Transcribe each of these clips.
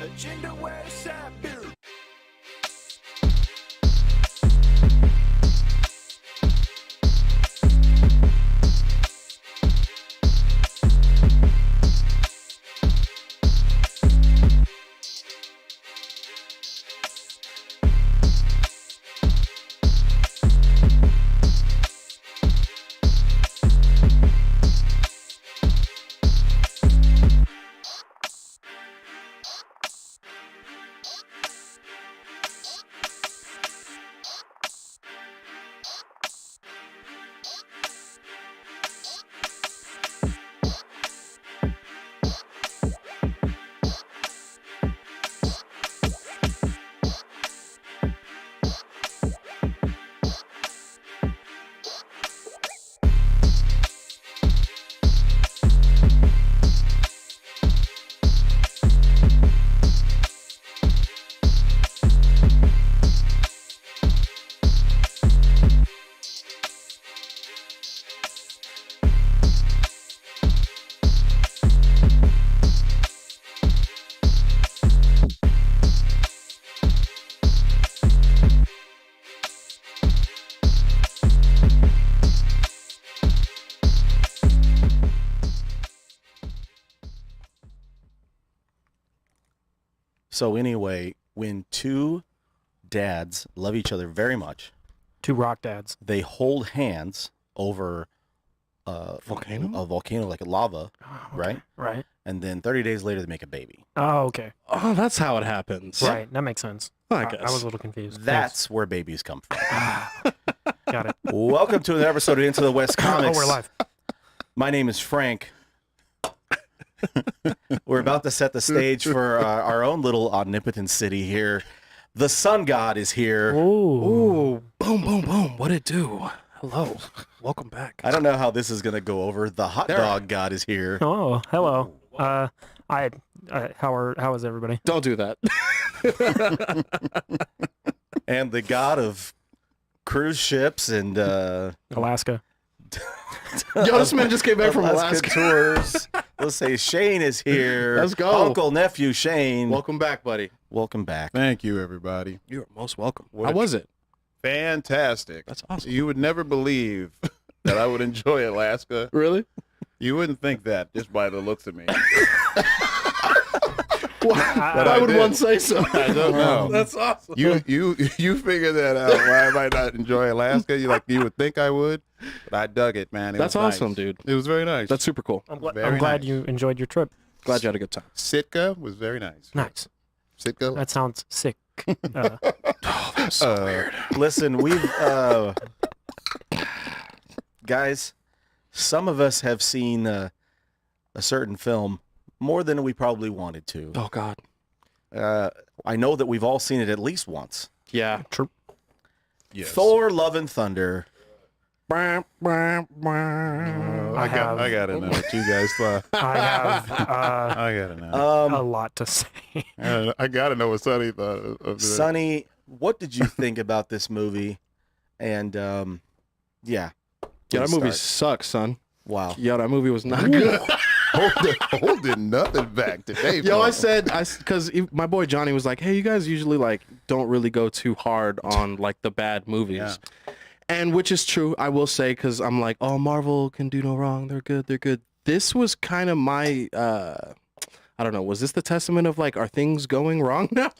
Agenda where Sabu. So anyway, when two dads love each other very much, Two rock dads. they hold hands over Volcano? a volcano, like a lava, Oh, okay. right? Right. And then 30 days later, they make a baby. Oh, okay. Oh, that's how it happens. Right. That makes sense. I I guess. was a little confused. That's where babies come from. Thanks. Got it. Welcome to another episode of Into the West Comics. Oh, we're live. My name is Frank. We're about to set the stage for our own little omnipotent city here. The sun god is here. Ooh. Ooh, boom, boom, boom. What'd it do? Hello. Welcome back. I don't know how this is going to go over. The hot dog god is here. Oh, hello. How is everybody? Don't do that. And the god of cruise ships and Alaska. Yo, this man just came back from Alaska. tours. Let's say Shane is here. Let's go. Uncle, nephew Shane. Welcome back, buddy. Welcome back. Thank you, everybody. You are most welcome. What How a- was it? Fantastic. That's awesome. You would never believe that I would enjoy Alaska. Really? You wouldn't think that just by the looks of me. Why I would did. one say so? I don't know. That's awesome. You figure that out. Why I might not enjoy Alaska? You would think I would, but I dug it, man. It That's was awesome, nice. dude. It was very nice. That's super cool. I'm Very glad nice. you enjoyed your trip. Glad you had a good time. Sitka was very nice. Nice. Sitka. That sounds sick. Oh, that's so weird. Listen, we've guys, some of us have seen a certain film more than we probably wanted to. Oh, God. I know that we've all seen it at least once. Yeah. True. Yes. Thor: Love and Thunder. I gotta know what you guys thought. I have I gotta know. a lot to say. I gotta know what Sonny thought of it. Sonny, what did you think about this movie? And Yeah, yeah, that please movie start. sucks, son. Wow. Yeah, that movie was not good. holding nothing back today. Yo, bro. I said, because my boy Johnny was like, hey, you guys usually like don't really go too hard on like the bad movies. Yeah. And which is true, I will say, because I'm like, oh, Marvel can do no wrong. They're good. They're good. This was kind of my, I don't know. Was this the testament of like, are things going wrong now?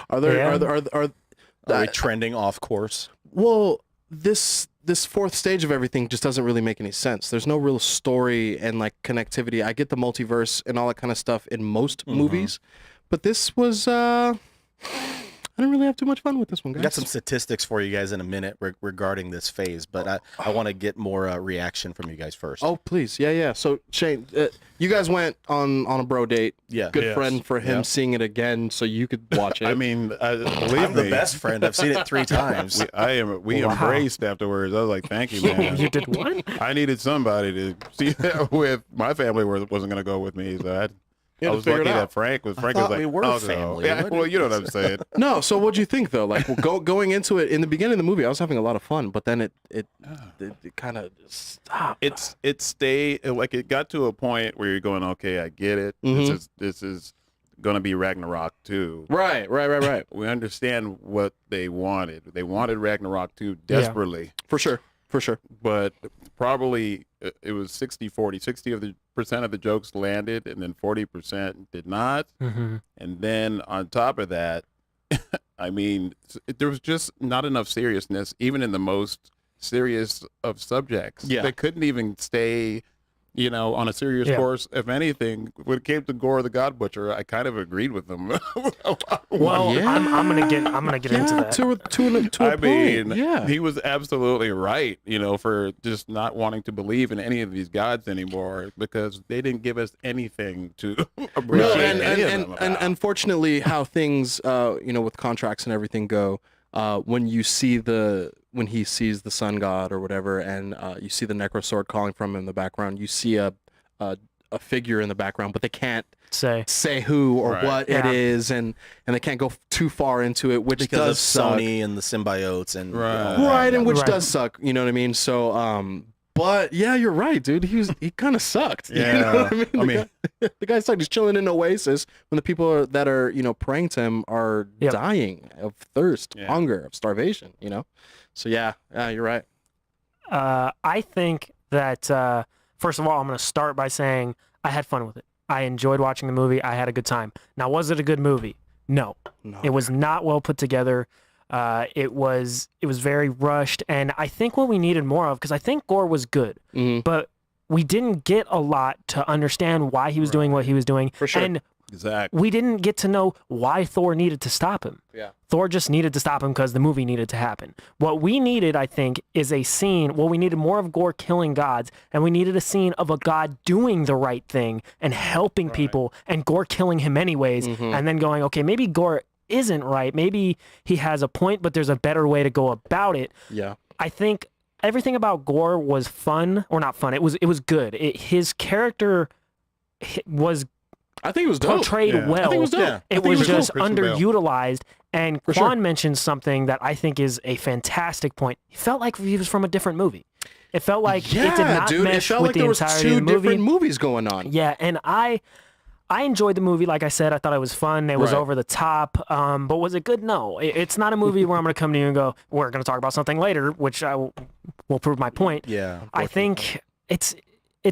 Are there, Yeah. Are we trending off course? well, this fourth stage of everything just doesn't really make any sense. There's no real story and like connectivity. I get the multiverse and all that kind of stuff in most movies, but this was I didn't really have too much fun with this one, We guys. got some statistics for you guys in a minute regarding this phase, but I want to get more reaction from you guys first. Oh, please. Yeah. So, Shane, you guys went on a bro date. Yeah. Good Yes. friend for him Yeah. seeing it again so you could watch it. I mean, believe I'm the me, best friend. I've seen it 3 times. We Wow. embraced afterwards. I was like, thank you, man. You did what? I needed somebody to see that with. My family wasn't going to go with me, so You I had to was figure lucky it that out. Frank was. Frank thought was like, we were "I'll go." family. Yeah, What well, did you know what I'm saying. No, so what'd you think, though? Like, going into it, in the beginning of the movie, I was having a lot of fun, but then it kind of stopped. It stayed like it got to a point where you're going, okay, I get it. Mhm. This is going to be Ragnarok 2. Right. We understand what they wanted. They wanted Ragnarok 2 desperately. For sure. But probably it was 60-40. 60% of the jokes landed, and then 40% did not. Mm-hmm. And then on top of that, I mean, there was just not enough seriousness, even in the most serious of subjects. Yeah. They couldn't even stay, on a serious course. If anything, when it came to Gore the God Butcher, I kind of agreed with them. Well, Yeah. I'm gonna get into that. To a I mean, point. Yeah. he was absolutely right, for just not wanting to believe in any of these gods anymore because they didn't give us anything to No, appreciate any of them and about. unfortunately, how things, with contracts and everything go, when he sees the sun god or whatever, and you see the necrosword calling from him in the background, you see a figure in the background, but they can't say who or Right. what it is, and they can't go too far into it, which because does of suck. Sony and the symbiotes and Right. all that. Right, and which Right. does suck. You know what I mean? So, but yeah, you're right, dude. He kind of sucked. You Yeah. know what I mean? I mean- The guy sucked. He's chilling in an oasis when the people that are praying to him are Yep. dying of thirst, Yeah. hunger, of starvation. So yeah, you're right. I think that first of all, I'm going to start by saying I had fun with it. I enjoyed watching the movie. I had a good time. Now, was it a good movie? No, No. it was not well put together. It was very rushed, and I think what we needed more of, because I think Gore was good, Mhm. but we didn't get a lot to understand why he was doing what he was doing, For sure. and Exactly. we didn't get to know why Thor needed to stop him. Yeah. Thor just needed to stop him because the movie needed to happen. What we needed, I think, is a scene. Well, we needed more of Gore killing gods, and we needed a scene of a god doing the right thing and helping people, and Gore killing him anyways, and then going, okay, maybe Gore isn't right. Maybe he has a point, but there's a better way to go about it. Yeah. I think everything about Gore was fun, or not fun. It was good. His character was I think it was dope. portrayed Yeah. well. I think it was dope. Yeah. I It think was cool. just Christian Bale. underutilized. And For Quan sure. mentioned something that I think is a fantastic point. He felt like he was from a different movie. It felt like Yeah, it did not dude. It mesh felt with like the there was entirety two of the movie. different movies going on. Yeah, and I enjoyed the movie. Like I said, I thought it was fun. It was Right. over the top. But was it good? No. It's not a movie where I'm going to come to you and go, we're going to talk about something later, which will prove my point. Yeah. I think it's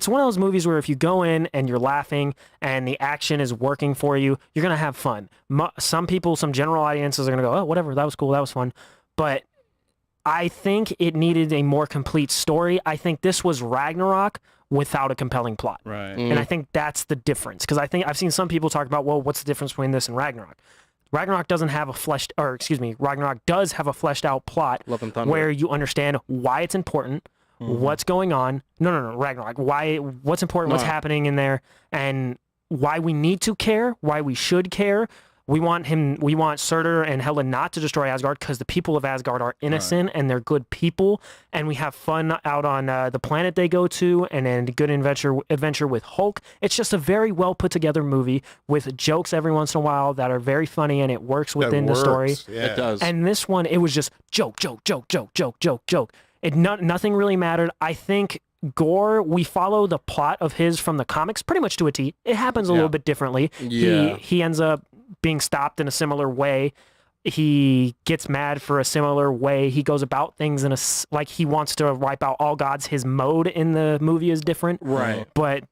one of those movies where if you go in and you're laughing and the action is working for you, you're going to have fun. Some people, some general audiences are going to go, oh, whatever, that was cool, that was fun. But I think it needed a more complete story. I think this was Ragnarok without a compelling plot. Right. And I think that's the difference. Because I think I've seen some people talk about, well, what's the difference between this and Ragnarok? Ragnarok does have a fleshed out plot Love and Thunder. where you understand why it's important, what's going on. No, Ragnarok. What's important, what's No. happening in there, and why we need to care, why we should care. We want Surtur and Hela not to destroy Asgard because the people of Asgard are innocent and they're good people, and we have fun out on the planet they go to, and then good adventure with Hulk. It's just a very well put together movie with jokes every once in a while that are very funny, and it works within the story. Yeah. It does. And this one, it was just joke. Nothing really mattered. I think Gore, we follow the plot of his from the comics pretty much to a T. It happens a little bit differently. Yeah. He ends up being stopped in a similar way. He gets mad for a similar way. He goes about things like he wants to wipe out all gods. His mode in the movie is different. Right. But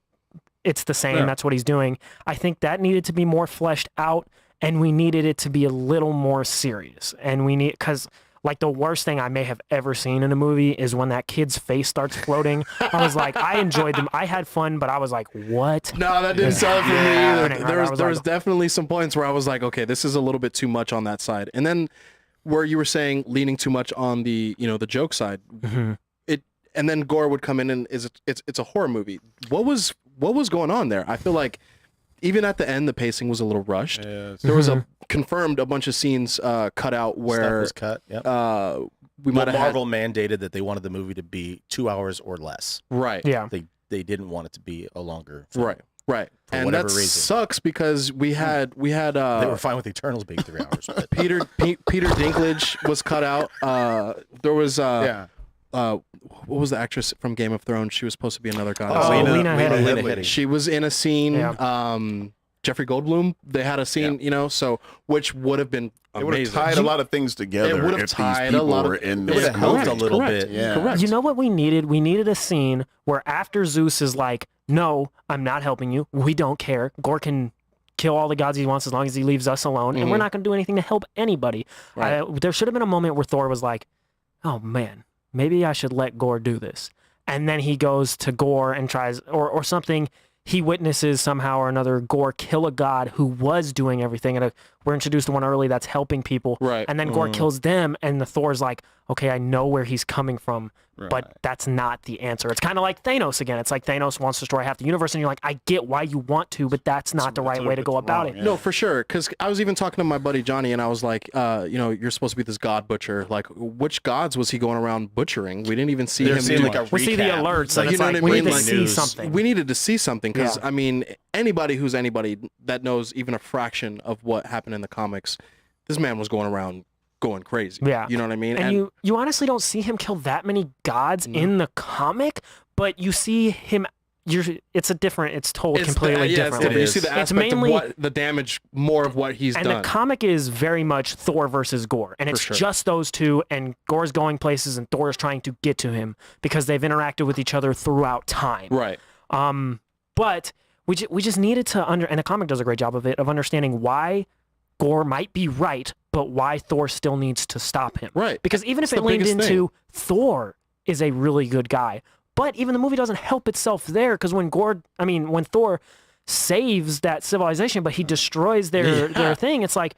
it's the same. Yeah. That's what he's doing. I think that needed to be more fleshed out, and we needed it to be a little more serious. And because like the worst thing I may have ever seen in a movie is when that kid's face starts floating. I was like, I enjoyed them. I had fun, but I was like, what? No, that didn't sell it for me happening? either. Right, I was There was like- definitely some points where I was like, okay, this is a little bit too much on that side. And then where you were saying leaning too much on the the joke side, and then Gore would come in and it's a horror movie. What was going on there? I feel like even at the end the pacing was a little rushed. Yes. There was confirmed a bunch of scenes cut out Stuff where was cut. Yep. we Well, might have Marvel mandated that they wanted the movie to be 2 hours or less. right. Yeah. They didn't want it to be a longer film. Right. For And whatever that reason. sucks because we had They were fine with Eternals being 3 hours. But Peter Dinklage was cut out. There was Yeah. what was the actress from Game of Thrones? She was supposed to be another goddess. Oh, Lena Headey. Headey. She was in a scene. Yeah. Jeffrey Goldblum. They had a scene, you know, so which would have been It would have amazing. tied a lot of things together. It would have if tied these a people lot of- were in it this would have helped a movie. little Correct. bit. Yeah. Correct. You know what we needed? We needed a scene where after Zeus is like, "No, I'm not helping you. We don't care. Gore can kill all the gods he wants as long as he leaves us alone, and we're not going to do anything to help anybody." Right. There should have been a moment where Thor was like, "Oh man, maybe I should let Gore do this." And then he goes to Gore and tries, or something. He witnesses somehow or another Gore kill a god who was doing everything. And we're introduced to one early that's helping people. Right. And then Gore kills them, and the Thor's like, okay, I know where he's coming from, but that's not the answer. It's kind of like Thanos again. It's like Thanos wants to destroy half the universe, and you're like, I get why you want to, but that's not the right way to go about it. Yeah. No, for sure. Because I was even talking to my buddy Johnny, and I was like, you know, you're supposed to be this god butcher. Like, which gods was he going around butchering? We didn't even see They're him seeing do like a much. We see the recap. alerts, Like, and you it's know like, what I we mean? need to Like, see news. something. We needed to see something because Yeah. I mean, anybody who's anybody that knows even a fraction of what happened in the comics, this man was going around going crazy. Yeah. You know what I mean? And you honestly don't see him kill that many gods in the comic, but you see him. It's told completely yeah, differently. It's you see the It's aspect mainly of what the damage, more of what he's and done. the comic is very much Thor versus Gore, and it's sure. just those two, and Gore's going places, and Thor is trying to get to him because they've interacted with each other throughout time. Right. But we just needed to and the comic does a great job of it, of understanding why Gore might be right, but why Thor still needs to stop him. Right. Because even if That's it the leaned biggest into Thor is a really good guy, but even the movie doesn't help itself there, because when Thor saves that civilization, but he destroys their thing, it's like,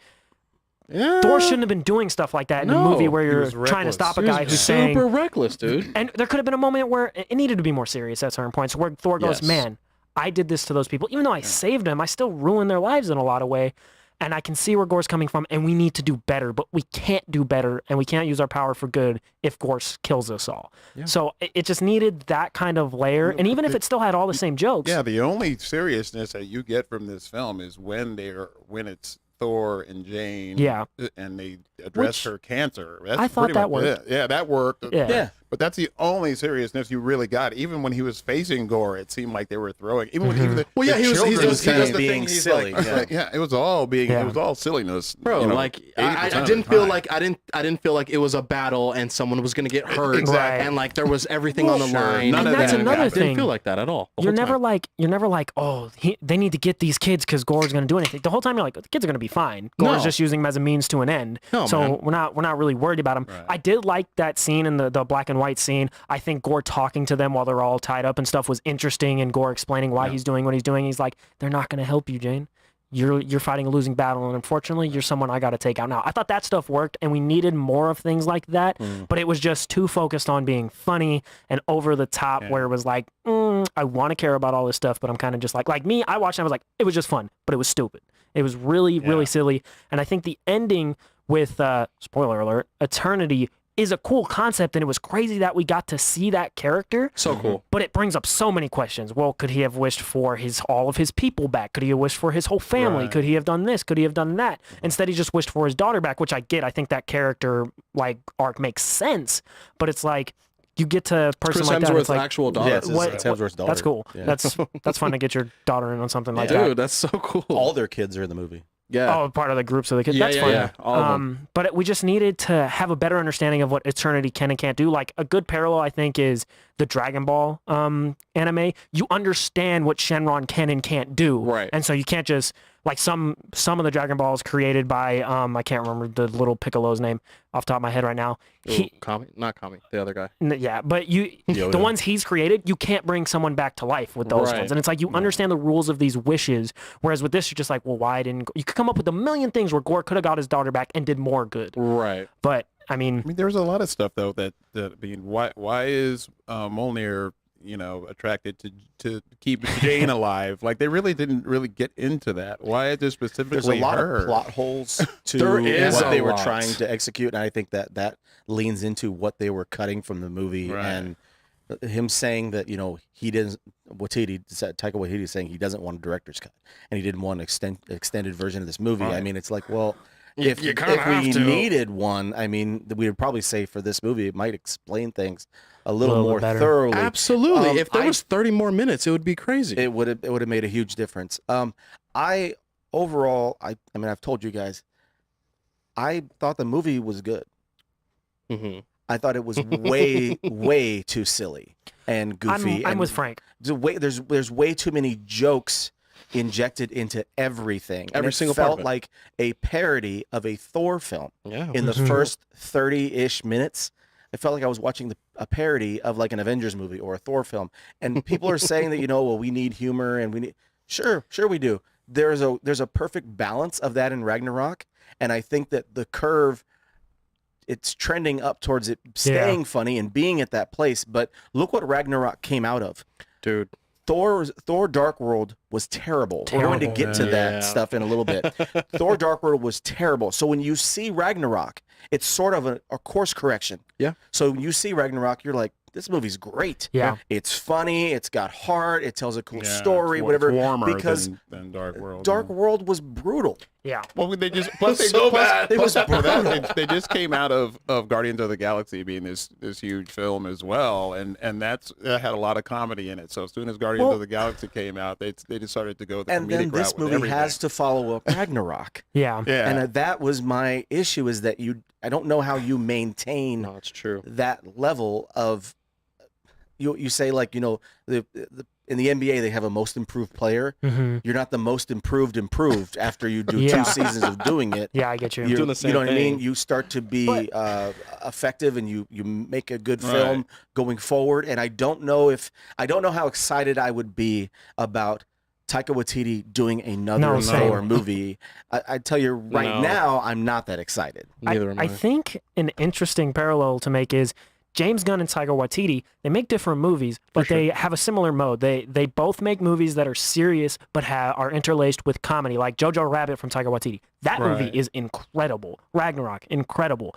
Yeah. Thor shouldn't have been doing stuff like that in a No, movie where he you're was trying to reckless. stop a He was guy who's super saying, reckless, dude. and there could have been a moment where it needed to be more serious at certain points, where Thor goes, Yes. man, I did this to those people. Even though I saved them, I still ruined their lives in a lot of way. And I can see where Gore's coming from, and we need to do better, but we can't do better, and we can't use our power for good if Gore kills us all. Yeah. So it just needed that kind of layer, and even if it still had all the same jokes. Yeah, the only seriousness that you get from this film is when it's Thor and Jane. Yeah. And they address her cancer. That's I thought pretty that much worked. it. Yeah, that worked. Yeah. But that's the only seriousness you really got. Even when he was facing Gore, it seemed like they were throwing. Even when even the, Well, yeah, the he was- children, he was kind does of the being thing, he's silly, like, yeah. it was all being. Yeah. It was all silliness, Bro, you know, like 80% I of didn't the feel time. like I didn't feel like it was a battle and someone was gonna get hurt. Exactly. And like there was everything on the Sure. line. None And of that's that. another I thing. didn't feel like that at all. the You're whole never time. like, oh, they need to get these kids because Gore's going to do anything. The whole time you're like, the kids are going to be fine. Gore's No. just using them as a means to an end. No, so man. we're not really worried about him. Right. I did like that scene in the black and white scene. I think Gore talking to them while they're all tied up and stuff was interesting, and Gore explaining why he's doing what he's doing. He's like, they're not going to help you, Jane. You're fighting a losing battle, and unfortunately, you're someone I got to take out now. I thought that stuff worked, and we needed more of things like that, but it was just too focused on being funny and over the top, where it was like, I want to care about all this stuff, but I'm kind of just like me, I watched it, I was like, it was just fun, but it was stupid. It was really, really silly, and I think the ending with, spoiler alert, Eternity is a cool concept, and it was crazy that we got to see that character. So cool. But it brings up so many questions. Well, could he have wished for all of his people back? Could he have wished for his whole family? Right. Could he have done this? Could he have done that? Instead, he just wished for his daughter back, which I get. I think that character arc makes sense. But it's like you get to a person Chris like that. Hemsworth's It's like, actual daughter. Yeah, it's what- Hemsworth's daughter. that's cool. Yeah. That's fun to get your daughter in on something like Dude, that. that's so cool. All their kids are in the movie. yeah. Oh, part of the groups of the kids. Yeah, That's yeah, fun. yeah. All of them. But we just needed to have a better understanding of what Eternity can and can't do. Like a good parallel, I think, is the Dragon Ball anime. You understand what Shenron can and can't do, Right. And so you can't just like some of the Dragon Balls created by I can't remember the little Piccolo's name off the top of my head right now. Ooh, Kami? Not Kami, the other guy. Yeah, but the Yoda. ones he's created, you can't bring someone back to life with those Right. ones. And it's like you understand the rules of these wishes, whereas with this, you're just like, well, why didn't you could come up with a million things where Gore could have got his daughter back and did more good. Right. But I mean, there's a lot of stuff though that I mean, why is Mjolnir, attracted to keep Jane alive? Like they really didn't really get into that. Why is this specifically There's a lot her? of plot holes to There is what a they were lot. trying to execute, and I think that leans into what they were cutting from the movie, Right. and him saying that he didn't. Taika Waititi saying he doesn't want a director's cut, and he didn't want an extended version of this movie. I Right. mean, it's like, well, You if kinda have we to. needed one, I mean, we would probably say for this movie it might explain things a little little bit more better. thoroughly. Absolutely. If there I- was 30 more minutes, it would be crazy. it would have made a huge difference. I overall, I mean, I've told you guys, I thought the movie was good. Mm-hmm. I thought it was way too silly and goofy. I'm and with Frank. There's way too many jokes injected into everything. And Every it single part felt of it. like a parody of a Thor film. Yeah. In the Mhm. first 30-ish minutes, it felt like I was watching a parody of like an Avengers movie or a Thor film. And people are saying that, well, we need humor and we need sure we do. There's a perfect balance of that in Ragnarok, and I think that the curve, it's trending up towards it staying funny and being at that place. But look what Ragnarok came out of. Dude. Thor Dark World was terrible. We're going to Terrible. get to Yeah. that stuff in a little bit. Thor Dark World was terrible. So when you see Ragnarok, it's sort of a course correction. Yeah. So when you see Ragnarok, you're like, this movie's great. Yeah. It's funny. It's got heart. It tells a cool Yeah, story, it's whatever. warmer because than Dark World. Dark World was brutal. Yeah. Well, they just plus they, So plus, bad. It was plus for that, they just came out of Guardians of the Galaxy being this huge film as well, and that had a lot of comedy in it. So as soon as Guardians Well- of the Galaxy came out, they just started to go the And comedic then this route with movie everything. has to follow up Ragnarok. Yeah. yeah. And that was my issue, is that I don't know how you maintain No, it's true. that level of, you say like, the in the NBA they have a most improved player. hmm You're not the most improved after you do Yeah. 2 seasons of doing it. Yeah, I get you. You're, doing the same you know what I mean? thing. You start to be effective, and you make a good film Right. going forward. And I don't know how excited I would be about Taika Waititi doing another No, same. Thor movie. I tell you right No. now, I'm not that excited. Neither am I. I think an interesting parallel to make is James Gunn and Taika Waititi. They make different movies, but they have a similar mode. They both make movies that are serious but are interlaced with comedy, like Jojo Rabbit from Taika Waititi. That movie Right. is incredible. Ragnarok, incredible.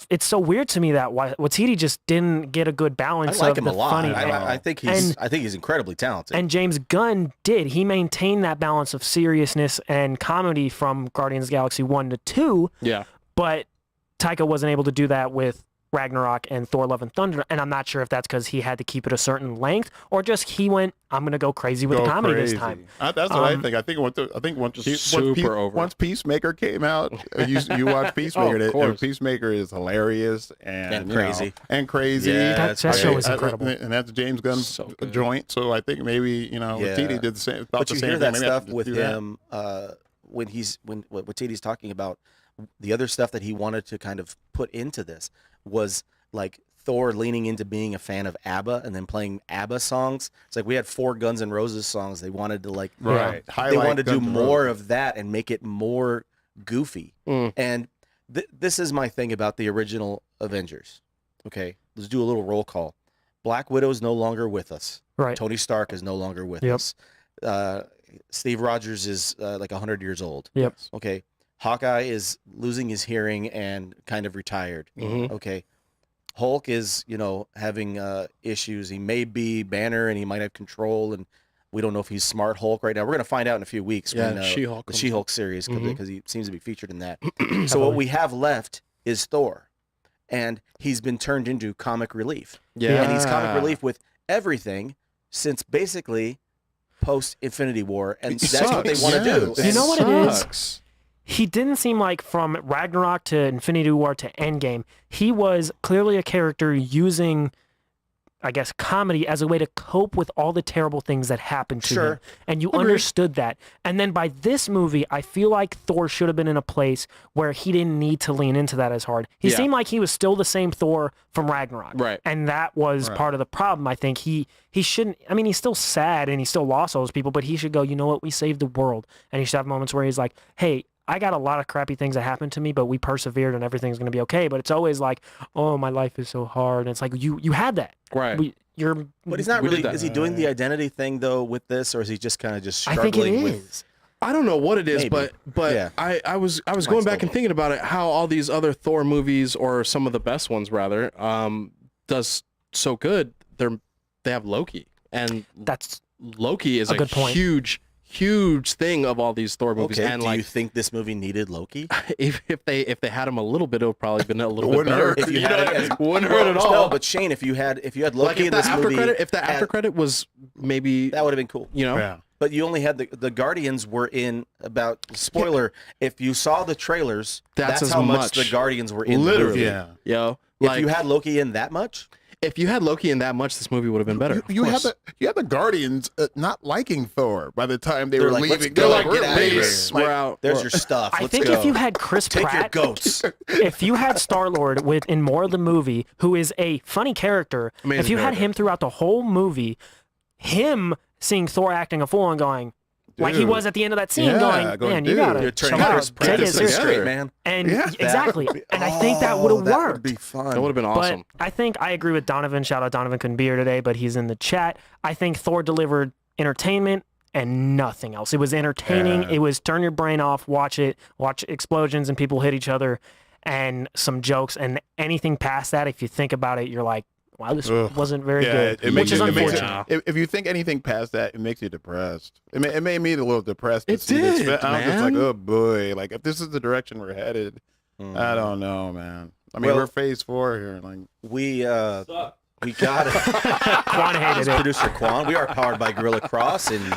It's so weird to me that Waititi just didn't get a good I balance like of him the a lot. funny. I think he's incredibly talented. And James Gunn did. He maintained that balance of seriousness and comedy from Guardians of the Galaxy 1 to 2, Yeah. but Taika wasn't able to do that with Ragnarok and Thor Love and Thunder, and I'm not sure if that's because he had to keep it a certain length or just he went, I'm going to go crazy with the comedy this time. That's what I think. I think once Peacemaker came out, you watch Peacemaker, of course. and Peacemaker is hilarious and crazy. Yeah, That show is incredible. and that's James Gunn's So good. joint. So I think maybe Waititi did the same. But the you same hear thing. that Maybe I stuff should just with do that. him when what Waititi's talking about. The other stuff that he wanted to kind of put into this was like Thor leaning into being a fan of ABBA and then playing ABBA songs. It's like we had 4 Guns N' Roses songs. They wanted to like Right. they Highlight wanted to do Guns N' more Roses. of that and make it more goofy. Mm. And this is my thing about the original Avengers. Okay, let's do a little roll call. Black Widow's no longer with us. Right. Tony Stark is no longer with Yep. us. Steve Rogers is like 100 years old. Yep. Okay. Hawkeye is losing his hearing and kind of retired. Mhm. Okay. Hulk is, having issues. He may be Banner and he might have control, and we don't know if he's Smart Hulk right now. We're going to find out in a few weeks Yeah, when She-Hulk the comes She-Hulk series, Mhm. because he seems to be featured in that. So what we have left is Thor, and he's been turned into comic relief. Yeah. And he's comic relief with everything since basically post Infinity War, and that's what they sucks. want to do. You know what it is? Sucks. He didn't seem like from Ragnarok to Infinity War to Endgame, he was clearly a character using, I guess, comedy as a way to cope with all the terrible things that happened to Sure. him. And you Agreed. understood that. And then by this movie, I feel like Thor should have been in a place where he didn't need to lean into that as hard. He Yeah. seemed like he was still the same Thor from Ragnarok. Right. And that was Right. part of the problem. I think he shouldn't, I mean, he's still sad and he still lost all those people, but he should go, you know what, we saved the world. And he should have moments where he's like, hey, I got a lot of crappy things that happened to me, but we persevered and everything's going to be okay. But it's always like, oh, my life is so hard. And it's like, you had that. Right. But he's not We did really. that. Is he doing the identity thing though with this, or is he just kind of just I struggling think it with? is. I don't know what it is, Maybe. but Yeah. I was going still back and be. thinking about it, how all these other Thor movies, or some of the best ones rather, does so good. They have Loki, and That's Loki is A a good point. huge huge thing of all these Thor movies. Okay, And do you like, think this movie needed Loki? if they had him a little bit, it would probably been a little bit Wouldn't better. hurt. If you had it as, Wouldn't hurt at all. No, but Shane, if you had Loki Like if in the this after movie, credit, if the after credit was maybe, that would have been cool. you know, Yeah. But you only had the Guardians were in about spoiler. If you saw the trailers, That's as how much much. the Guardians were in the Literally. movie. Yeah. yo, If like you had Loki in that much, if you had Loki in that much, this movie would have been better. You of had course. the Guardians not liking Thor by the time they They're were like, "Let's leaving. go, They're like, get we're out of here." leaving. We're out. there's We're- your stuff. I Let's think go. if you had Chris Take your Pratt, goats. if you had Star-Lord in more of the movie, who is a funny character, Amazing if you had character. him throughout the whole movie, him seeing Thor acting a fool and going, like he Dude. was at the end of that scene, Yeah, going, going, man, you dude, gotta You're chill turning out, Chris take Pratt it this seriously. straight, man. And Yeah. exactly, and I think that would have That worked. would be fun. That would have been awesome. But I think I agree with Donovan. Shout out Donovan, couldn't be here today, but he's in the chat. I think Thor delivered entertainment and nothing else. It was entertaining. Yeah. It was turn your brain off, watch it, watch explosions and people hit each other and some jokes. And anything past that, if you think about it, you're like, wow, this Ugh. wasn't very Yeah, good. it makes Which is you- it makes unfortunate. you- if you think anything past that, it makes you depressed. It made me a little depressed. To It see this. did, I was just like, man. oh boy, like if this is the direction we're headed, I don't know, man. I mean, Well- we're phase 4 here. Like, We got it. Quan hated it. Producer Quan. We are powered by Gorilla Cross in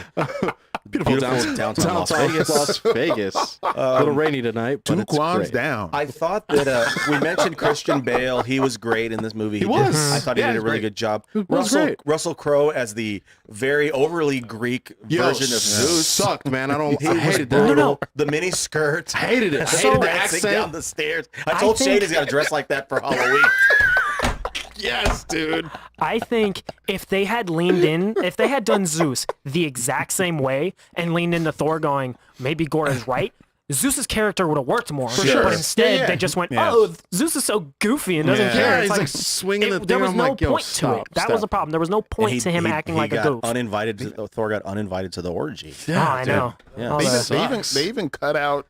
Beautiful downtown Las downtown Vegas. Las Vegas. A little rainy tonight, but 2 it's quans great. down. I thought that we mentioned Christian Bale. He was great in this movie. He was. I thought he Yeah, did a he's really great. good job. He was great. Russell Crowe as the very overly Greek version of Zeus. Sucked, man. I He I was hated that. brutal. The mini skirt. Hated it. I So- hated the Dancing accent. down the stairs. I I told think- Shane he's got to dress like that for Halloween. Yes, dude. I think if they had leaned in, if they had done Zeus the exact same way and leaned into Thor going, maybe Gore is right, Zeus's character would have worked more. sure. But instead, Yeah. they just went, Yeah. oh, Zeus is so goofy and doesn't Yeah. care. Yeah, It's he's like swinging the thing. there was I'm no like, yo, point stop, to it. That stop. was the problem. There was no point And to him acting like a got goof. uninvited. Thor got uninvited to the orgy. Oh, I know. Yeah. All They that. even, they even cut out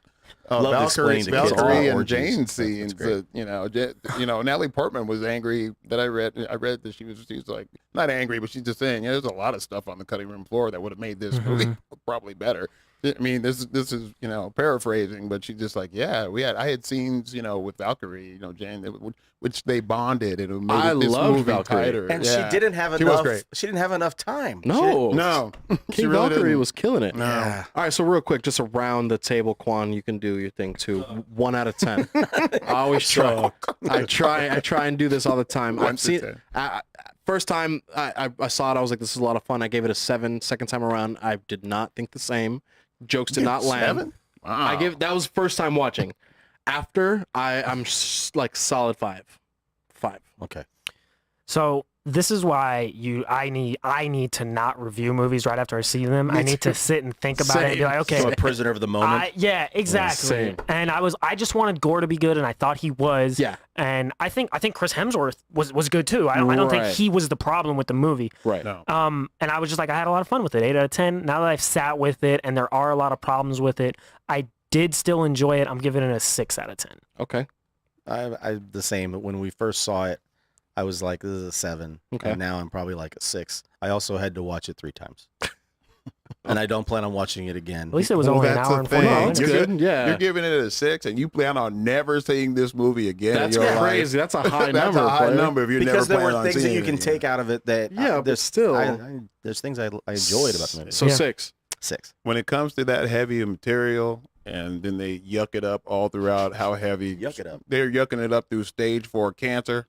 Love explaining to kids about Valkyrie and orgies. Jane That's scenes. great. Natalie Portman was angry that I read that she's like not angry, but she's just saying, there's a lot of stuff on the cutting room floor that would have made this movie probably better. I mean, this is paraphrasing, but she's just like, I had scenes with Valkyrie, Jane, which they bonded and it made I this loved movie Valkyrie. tighter. And Yeah. she didn't have She was enough. great. She didn't have enough time. No. No, she King really Valkyrie didn't. was killing it. No. Yeah. All right, so real quick, just around the table, Quan, you can do your thing too. 1 out of 10. I always try. I try and do this all the time. 1 I've to seen. 10. First time I saw it, I was like, "This is a lot of fun." I gave it a 7. Second time around, I did not think the same. Jokes did not land. 7? Wow. That was first time watching. After I'm like solid 5. 5. Okay. So this is why I need to not review movies right after I see them. I need to sit and think about it and be like, okay, So a prisoner of the moment. yeah, exactly. Same. And I just wanted Gore to be good, and I thought he was. Yeah. And I think Chris Hemsworth was good too. I don't think Right. he was the problem with the movie. Right. No. And I was just like, I had a lot of fun with it. 8 out of 10. Now that I've sat with it, and there are a lot of problems with it, I did still enjoy it. I'm giving it a 6 out of 10. Okay. I the same. When we first saw it, I was like, this is a 7. Okay. And now I'm probably like a 6. I also had to watch it 3 times. And I don't plan on watching it again. At least it was only an that's hour the and 40 thing. minutes. That's You're good. Yeah. You're giving it a 6, and you plan on never seeing this movie again. That's in your crazy. Life. That's a high That's number. a high player. number if you Because never there plan were on things that seeing you it can again. take out of it that Yeah, but there's still. there's things I enjoyed about the movie. So Yeah. 6. 6. When it comes to that heavy material, and then they yuck it up all throughout how heavy. Yuck it up. They're yucking it up through stage 4 cancer.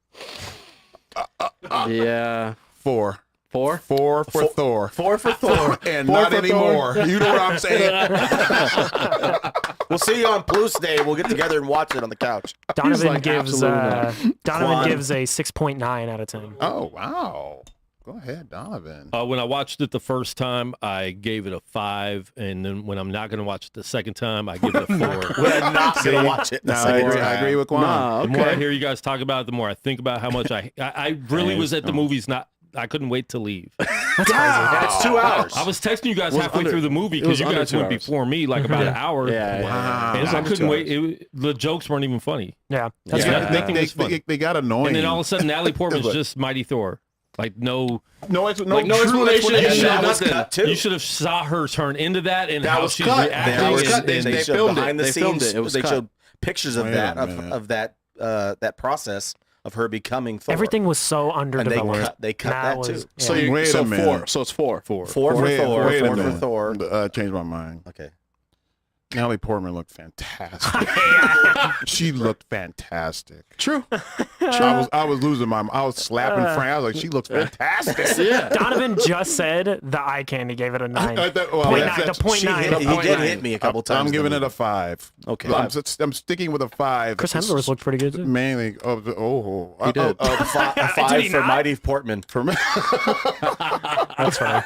Yeah. 4. 4. 4 for Thor. 4 for Thor. And 4 not for anymore. Thor. You know what I'm saying? We'll see you on Plus Day. We'll get together and watch it on the couch. Donovan like, gives absolutely Donovan Quan. gives a 6.9 out of 10. Oh, wow. Go ahead, Donovan. When I watched it the first time, I gave it a 5, and then when I'm not going to watch it the second time, I give it a 4. We're not going to watch it. No, I agree with Quan. Nah, The more I okay. hear you guys talk about it, the more I think about how much I really was at the movies. I couldn't wait to leave. That's crazy. And it's 2 hours. I was texting you guys was halfway under- through the movie it because was you under guys 2 went hours. before me, like about an hour. Yeah. Wow. And It was I under couldn't 2 wait. The jokes weren't even funny. Yeah. That's Yeah. right. Nothing was funny. They got annoying. And then all of a sudden, Natalie Portman's just Mighty Thor. Like no No explanation. nothing. Cut too. You should have saw her turn into that and That how was she's cut. reacting. That was and- cut. They They showed filmed it. behind the They filmed scenes. it. It was they cut. showed pictures of Wait that a minute. of that process of her becoming Thor. Everything was so and underdeveloped. they cut that too. So yeah. you Wait so a minute. 4. So it's 4. Four for Thor. Wait a Four for minute. Thor. Changed my mind. Okay. Natalie Portman looked fantastic. She looked fantastic. True. I was losing my. I was slapping Frank. I was like, she looks fantastic. Yeah. Donovan just said the eye candy gave it a 9. I thought- well, Point that's- nine, the point She nine. hit, he point did nine. hit me a couple times. I'm in the giving it movie. a 5. Okay. I'm sticking with a 5. Chris Hemsworth looked pretty good too. Mainly, He did. A 5 he for not? Mighty Portman. for me. That's funny.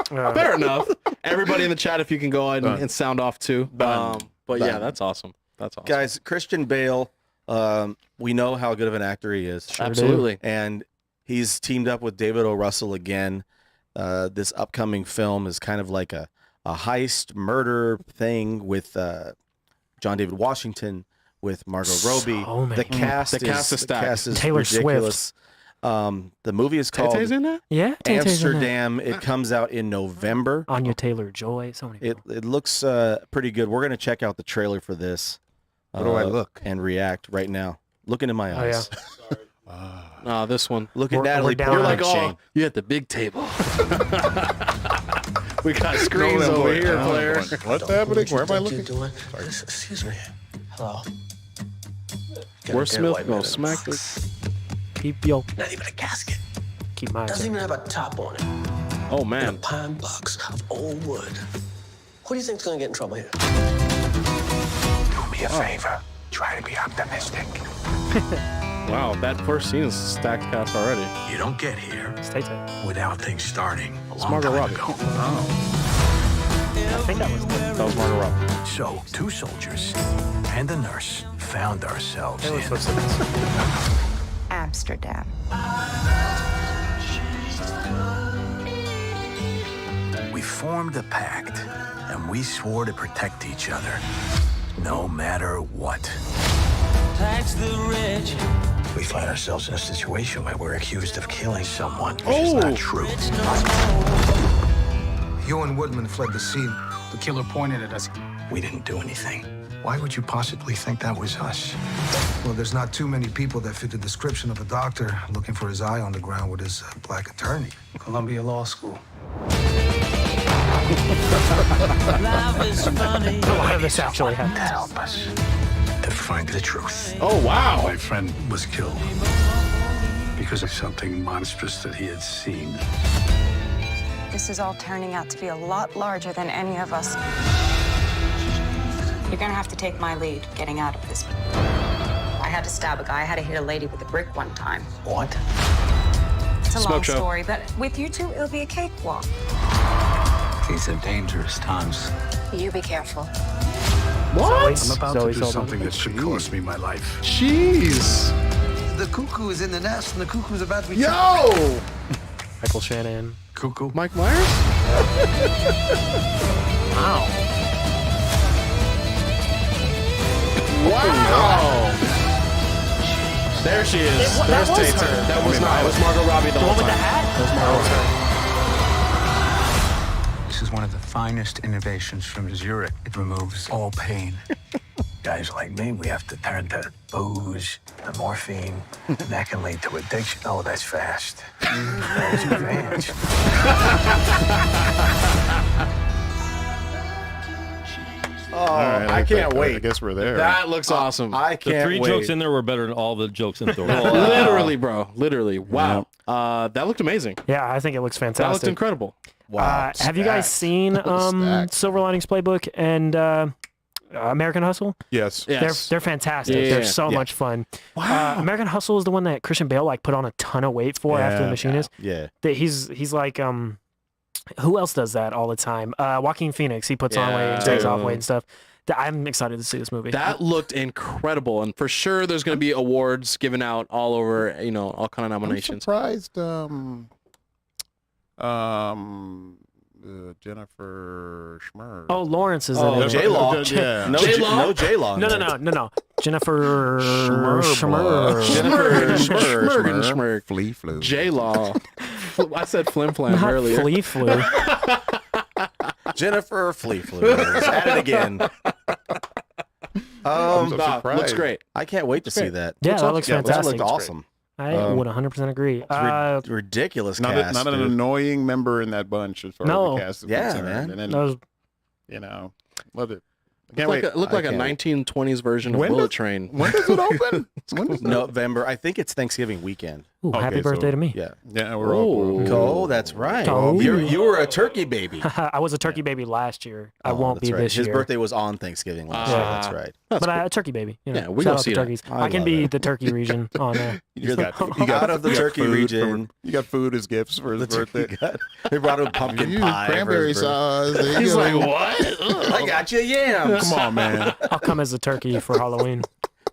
Fair enough. Everybody in the chat, if you can go ahead and sound off too. But yeah, Done. that's awesome. That's awesome. Guys, Christian Bale, we know how good of an actor he is. Absolutely. And he's teamed up with David O. Russell again. This upcoming film is kind of like a heist murder thing with John David Washington, with Margot Robbie. So many. The cast The cast is stacked. the cast is Taylor ridiculous. The movie is called Tay-Tay's in that? Yeah, Tay-Tay's in there. Amsterdam. It comes out in November. Anya Taylor-Joy, so many people. It looks pretty good. We're gonna check out the trailer for this. Where do I look? And react right now? Look into my Oh, yeah. eyes. No, this one. Look at We're Natalie down. Portman. You're Like, Shane. you at the big table. We got screens over here, Claire. What's happening? Where am I looking? doing? Excuse me. Hello. Where's Smith? No, smack it. Keep yo, Not even a casket. keep my eyes Doesn't on. even have a top on it. Oh And a man. pine box of old wood. Who do you think's gonna get in trouble here? Do me a favor. Try to be optimistic. Wow, that first scene is stacked cast already. You don't get here Stay tight. without things starting a long Margot time Robbie. ago. I think that was That was Margot Robbie. So, 2 soldiers and a nurse found ourselves Taylor in Swift's in this. Amsterdam. We formed a pact, and we swore to protect each other, no matter what. We find ourselves in a situation where we're accused of killing someone, which is not true. You and Woodman fled the scene. The killer pointed at us. We didn't do anything. Why would you possibly think that was us? Well, there's not too many people that fit the description of a doctor looking for his eye on the ground with his black attorney. Columbia Law School. A lot of this actually To happened. help us to find the truth. Oh wow. My friend was killed because of something monstrous that he had seen. This is all turning out to be a lot larger than any of us. You're gonna have to take my lead getting out of this. I had to stab a guy. I had to hit a lady with a brick one time. What? It's a long Smoke show. story, but with you two, it'll be a cakewalk. These are dangerous times. You be careful. What? I'm about Zoe to do Saldana. something that could cost me my life. Jeez. The cuckoo is in the nest, and the cuckoo's about to be. Yo. Michael Shannon. Cuckoo. Mike Myers? Wow. There she is. That There's was Tay-Tay. her. That was not. It was Margot Robbie the The whole one with the time. hat? That was Margot Robbie. This is one of the finest innovations from Zurich. It removes all pain. Guys like me, we have to turn to booze, the morphine, and that can lead to addiction. Oh, that's fast. That's advanced. Oh, All right, I can't I wait. guess we're there. That looks awesome. I The can't 3 wait. jokes in there were better than all the jokes in Thor. Literally, bro. Literally. Wow. That looked amazing. Yeah, I think it looks That looked fantastic. incredible. Wow. Have you guys stacked. seen Stacked. Silver Linings Playbook and American Hustle? Yes. Yes. They're fantastic. Yeah. They're so Yeah. much fun. Wow. American Hustle is the one that Christian Bale like put on a ton of weight for after The Yeah. Machinist. Yeah. That he's like who else does that all the time? Joaquin Phoenix. He puts on weight and takes off weight and stuff. I'm excited to see this movie. That looked incredible, and for sure, there's going to be awards given out all over. You know, all kind of I'm nominations. surprised. Jennifer Schmer. Oh, Lawrence is Oh, in it. J-Law. Yeah. No J-Law? No J-Law. No. Jennifer Schmirg. Flea flu. J-Law. I said flim flam Not earlier. Flea Flu. Jennifer Flea Flu. At it again. I'm so surprised. Looks great. I can't wait to see that. Yeah, that looks That fantastic. looked awesome. I would 100% agree. Ridiculous Not, cast. not an dude. annoying member in that bunch as far No. as the cast is Yeah, concerned. man. And then, that was you know, loved it. I Looked can't wait. like a can't wait. 1920s version of When Bullet does- Train. When does it open? When does it November. I think it's Thanksgiving weekend. ooh, happy Okay, so- birthday to me. Yeah. Yeah, we're all. Oh, that's right. Oh. You were a turkey baby. I was a turkey baby last year. I Oh, won't that's be right. this His year. birthday was on Thanksgiving last year. That's right. But a turkey baby. You know, Yeah, we shout gonna out see to that. turkeys. I I can love be it. the turkey region on You're You out of the you got turkey food region. You got food as gifts for his The birthday. turkey gut. They brought him pumpkin You pie. for cranberry his birthday. sauce. There you He's go. like, what? I got you yams. Come on, man. I'll come as a turkey for Halloween.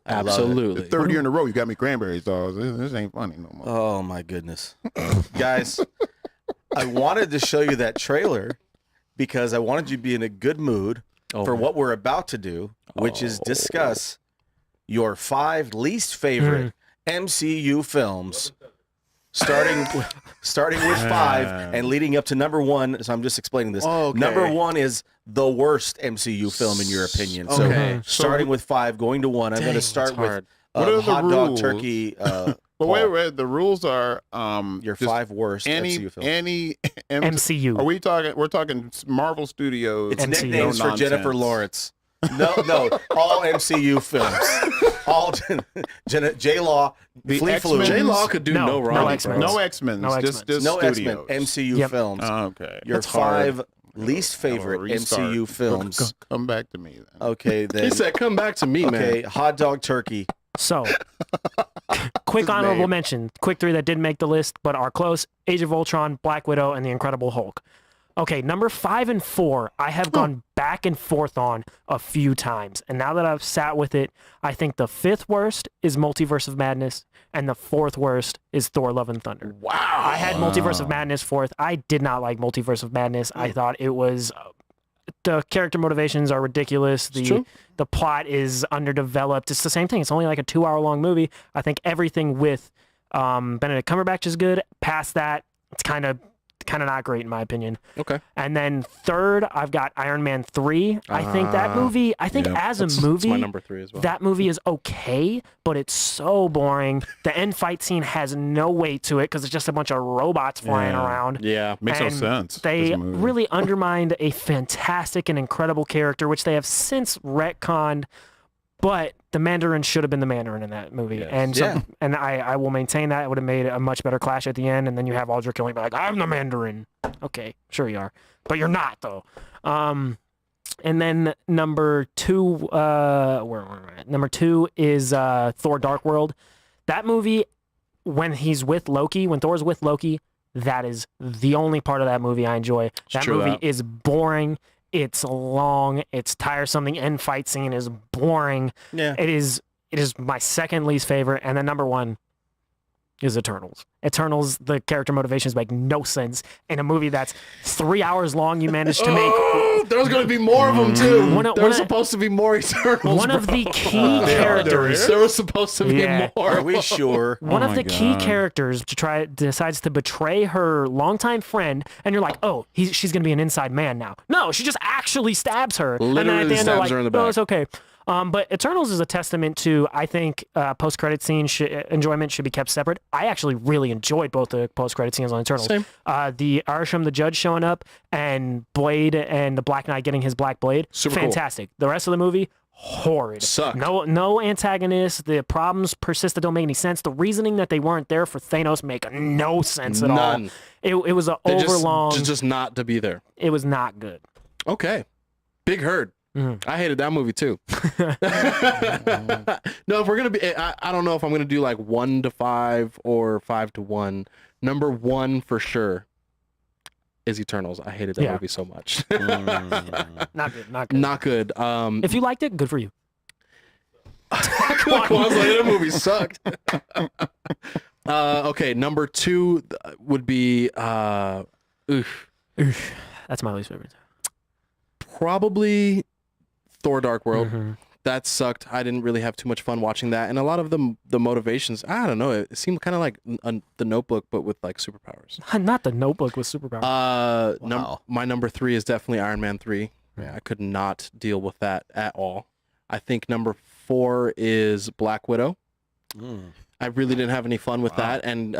Absolutely. The third year in a row, you got me cranberry sauce. This ain't funny no more. Oh my goodness. Guys, I wanted to show you that trailer because I wanted you to be in a good mood for what we're about to do, which is discuss your 5 least favorite MCU films, starting with 5 and leading up to number 1. So I'm just explaining this. Okay. Number 1 is the worst MCU film in your opinion. So Okay. starting with 5, going to 1. I'm going to start with hard. What are the hot dog rules? turkey. But Paul, wait. The rules are your just 5 worst MCU films. any MCU. Are we talking? We're talking Marvel Studios. It's MCU. nicknames for No Jennifer nonsense. Lawrence. No, all MCU films. All J-Law, The Flea Flu. X-Men? J-Law could do No, no no wrong. X-Men. No X-Men. No Just X-Men. No X-Men, studios. MCU Yep. films. Okay. Your That's hard. 5 least favorite Restart. MCU films. Come back to me then. Okay, then. He said, come back to me, man. Okay, hot dog turkey. So, quick honorable mention. Quick 3 that didn't make the list, but are close. Age of Ultron, Black Widow, and The Incredible Hulk. Okay, number 5 and 4, I have gone back and forth on a few times. And now that I've sat with it, I think the 5th worst is Multiverse of Madness, and the 4th worst is Thor Love and Thunder. Wow. I had Multiverse of Madness 4th. I did not like Multiverse of Madness. I thought it was... the character motivations are ridiculous. The plot is underdeveloped. It's the same thing. It's only like a 2-hour-long movie. I think everything with Benedict Cumberbatch is good. Past that, it's kind of not great in my opinion. Okay. And then 3rd, I've got Iron Man 3. I think that movie, as a movie, That's my number 3 as well. that movie is okay, but it's so boring. The end fight scene has no weight to it because it's just a bunch of robots flying around. Yeah. Makes no And sense. They as a movie. really undermined a fantastic and incredible character, which they have since retconned. But the Mandarin should have been the Mandarin in that movie, Yes. and so, Yeah. and I will maintain that it would have made a much better clash at the end. And then you have Aldrich Killing be like, "I'm the Mandarin." Okay, sure you are, but you're not though. And then number 2, where am I at? Number 2 is Thor: Dark World. That movie, when he's with Loki, when Thor's with Loki, that is the only part of that movie I enjoy. That true movie that. is boring. It's long. It's tiresome. The end fight scene is boring. Yeah. It is my second least favorite. And then number 1 is Eternals. Eternals, the character motivations make no sense. In a movie that's 3 hours long, you managed to make Oh, there's going to be more of them, too. One of- There's one of- supposed to be more Eternals, one of bro. the key characters. There was supposed to be Yeah. more. Are we sure? One of my the key God. characters decides to betray her longtime friend, and you're like, oh, she's gonna be an inside man now. No, she just actually stabs her. And then Literally at the end, they're stabs like, her in the no, back. it's okay. But Eternals is a testament to, I think, post-credit scene enjoyment should be kept separate. I actually really enjoyed both the post-credit scenes on Eternals. Same. The Arsham the Judge showing up and Blade and the Black Knight getting his black blade, Super cool. fantastic. The rest of the movie, horrid. Sucked. No antagonists. The problems persist that don't make any sense. The reasoning that they weren't there for Thanos make no sense at None. all. It was an They overlong. just not to be there. It was not good. Okay. Big herd. I hated that movie too. No, if we're gonna be, I don't know if I'm gonna do like 1 to 5 or 5 to 1. Number 1 for sure is Eternals. I hated that Yeah. movie so much. Not good. Not good. Not good. If you liked it, good for you. Like, that movie sucked. Okay, number 2 would be That's my least favorite. probably Thor: Dark World. that sucked. I didn't really have too much fun watching that, and a lot of the motivations, I don't know, it seemed kind of like The Notebook, but with like superpowers. Not The Notebook with superpowers. Wow. My number 3 is definitely Iron Man 3. Yeah, I could not deal with that at all. I think number 4 is Black Widow. I really didn't have any fun with that, and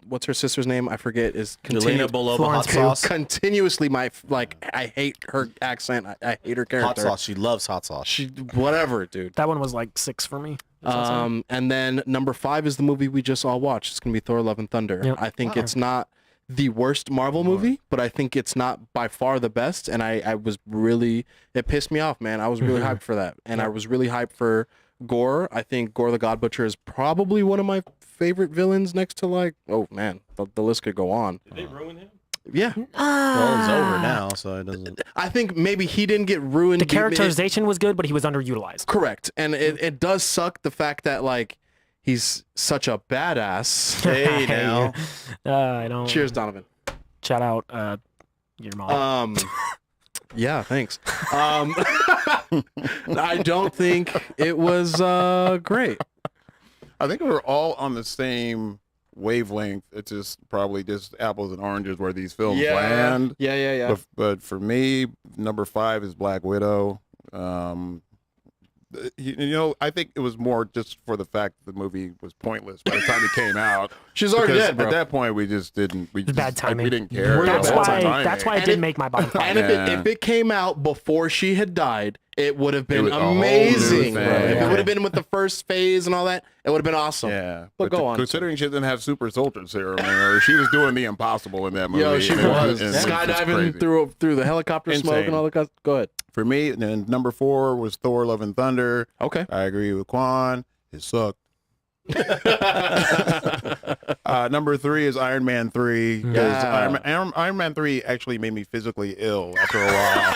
what's her sister's name? I forget. Is Elena Belova Hot Sauce. Continuously, I hate her accent. I hate her character. Hot sauce. She loves hot sauce. She whatever, dude. That one was like 6 for me. And then number 5 is the movie we just all watched. It's gonna be Thor: Love and Thunder. Yep. I think it's not the worst Marvel movie, but I think it's not by far the best. And I was really, it pissed me off, man. I was really hyped for that, and I was really hyped for Gore. I think Gore the God Butcher is probably one of my favorite villains, next to like, oh man, the list could go on. Did they ruin him? Yeah. Well, it's over now, so it doesn't. I think maybe he didn't get ruined. The characterization was good, but he was underutilized. Correct. And it does suck the fact that like he's such a badass. Hey now. I don't. Cheers, Donovan. Shout out your mom. Yeah, thanks. I don't think it was great. I think we're all on the same wavelength. It's just probably just apples and oranges where these films land. Yeah. But for me, number 5 is Black Widow. I think it was more just for the fact that the movie was pointless by the time it came out. She's already dead, bro. At that point, we just didn't. Bad timing. We didn't care. That's why it didn't make my bottom 5. And if it came out before she had died, it would have been amazing. If it would have been with the first phase and all that, it would have been awesome. Yeah, but go on. Considering she didn't have super soldier serum, or she was doing the impossible in that movie. Yo, she was and skydiving through the helicopter smoke and all the. Go ahead. For me, then number 4 was Thor: Love and Thunder. Okay, I agree with Quan. It sucked. Number 3 is Iron Man 3. Iron Man 3 actually made me physically ill after a while.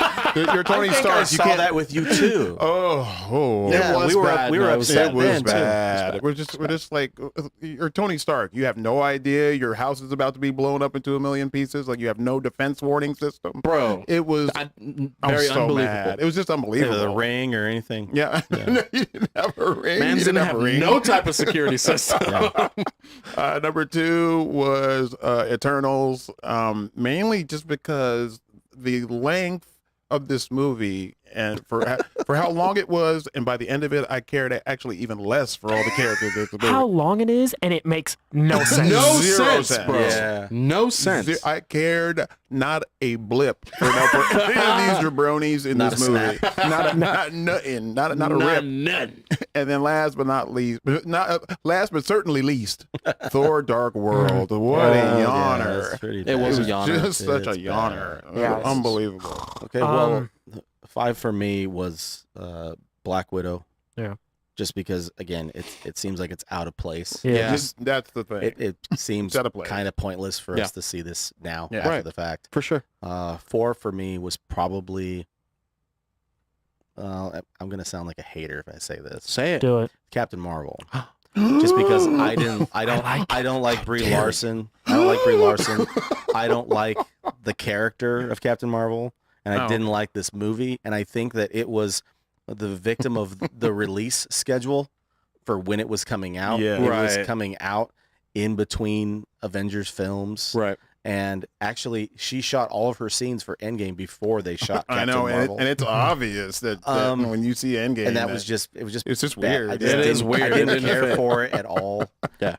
You're Tony Stark. I saw that with you too. Yeah, we were upset. It was then, bad. Too. We're just like, you're Tony Stark. You have no idea your house is about to be blown up into a million pieces. Like, you have no defense warning system, bro. It was very so unbelievable. mad. It was just unbelievable. The ring or anything. Yeah. You didn't have a ring. Man didn't have no type of security system. Number 2 was Eternals, mainly just because the length of this movie and for how long it was, and by the end of it, I cared actually even less for all the characters. How long it is, and it makes no sense. Zero sense, bro. Yeah. No sense. I cared not a blip for any of these jabronis in Not this a movie. Not nothing. Not a rip. None. And then last but not least, last but certainly least, Thor: Dark World. What a yawner! It was a It yawner. just such a yawner. Yeah. Unbelievable. Okay, well, 5 for me was Black Widow. Yeah. Just because, again, it seems like it's out of place. Yeah. That's the thing. It seems Out of place. kind of pointless for us to see this now Yeah. after Right. the fact. For sure. 4 for me was probably. I'm gonna sound like a hater if I say this. Say it. Do it. Captain Marvel. Just because I don't like Brie Larson. I don't like Brie Larson. I don't like the character of Captain Marvel, and I didn't like this movie. And I think that it was the victim of the release schedule for when it was coming out. Yeah. It Right. was coming out in between Avengers films. Right. And actually, she shot all of her scenes for Endgame before they shot Captain I know, Marvel. and it's obvious that when you see Endgame, And that was just it's just bad. weird. I just It is didn't- weird. I It didn't didn't care fit. for it at all. Yeah.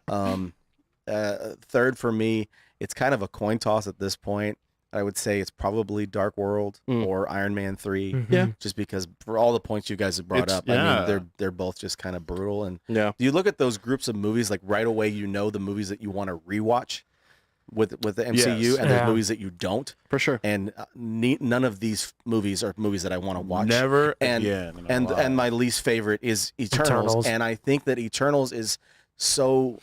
3rd for me, it's kind of a coin toss at this point. I would say it's probably Dark World or Iron Man 3. Mhm. Yeah. Just because for all the points you guys have brought up, I mean, they're both just kind of brutal. And Yeah. you look at those groups of movies, like right away, you know the movies that you want to rewatch with the MCU, Yes. and there's movies that you don't. For sure. And none of these movies are movies that I want to watch. Never and again. and my least favorite is Eternals, and I think that Eternals is so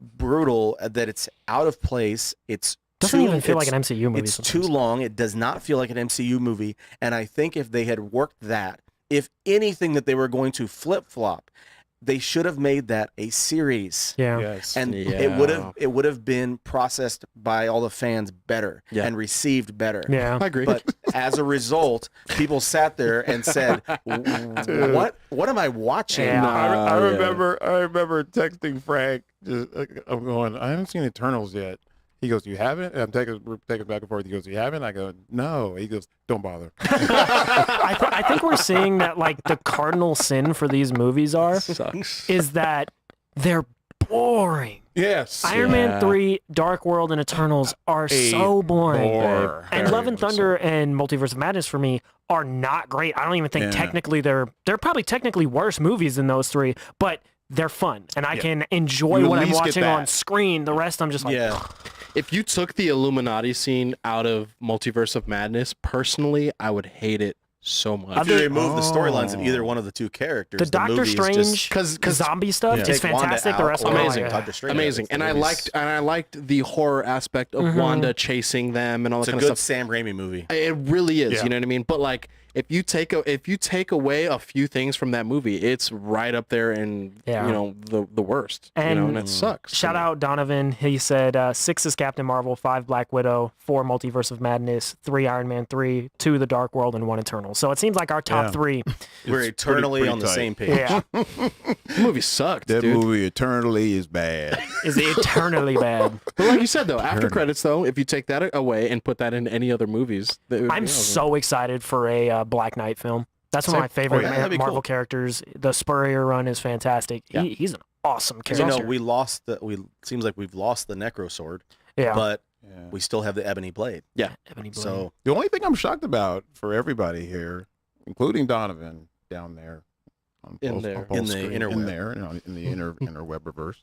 brutal that it's out of place. It's Doesn't even feel like an MCU movie. It's sometimes. too long. It does not feel like an MCU movie. And I think if they had worked that, if anything that they were going to flip flop, they should have made that a series. Yeah. Yes. And Yeah. it would have been processed by all the fans better and received better. Yeah. I agree. But as a result, people sat there and said, "What am I watching?" Yeah. I remember texting Frank. I'm going, I haven't seen Eternals yet. He goes, "You haven't?" And we're taking back and forth. He goes, "You haven't?" I go, "No." He goes, "Don't bother." I think we're seeing that like the cardinal sin for these movies is that they're boring. Yes. Iron Man 3, Dark World, and Eternals are so boring. And Love and Thunder and Multiverse of Madness for me are not great. I don't even think technically they're probably technically worse movies than those three, but they're fun and I can enjoy You what at I'm least get watching that. on screen. The rest I'm just like, If you took the Illuminati scene out of Multiverse of Madness, personally, I would hate it so much. If you remove the storylines of either one of the two characters, the Doctor movie is Strange just, zombie stuff is Take Wanda fantastic. The out rest or of them amazing. are Doctor Strange. Amazing, and I liked the horror aspect of Wanda chasing them and all that It's a kind good of stuff. Sam Raimi movie. It really is, you know what I mean? But like, if you take away a few things from that movie, it's right up there in you know the worst. And, and it sucks. Shout out Donovan. He said 6 is Captain Marvel, 5 Black Widow, 4 Multiverse of Madness, 3 Iron Man 3, 2 The Dark World, and 1 Eternal. So it seems like our top 3. We're eternally pretty on the tight. same page. Yeah, The movie sucked, That dude. movie eternally is bad. is eternally bad. But like you said though, after credits though, if you take that away and put that in any other movies, I'm so excited for a Black Knight film. That's one of my favorite that'd be Marvel cool. characters. The Spurrier run is fantastic. He's an awesome Because you character. know we lost seems like we've lost the Necro Sword, but we still have the Ebony Blade. Ebony Blade. So The only thing I'm shocked about for everybody here, including Donovan down there, on In post- there. on post In the screen, interweb. in there, in the interwebverse,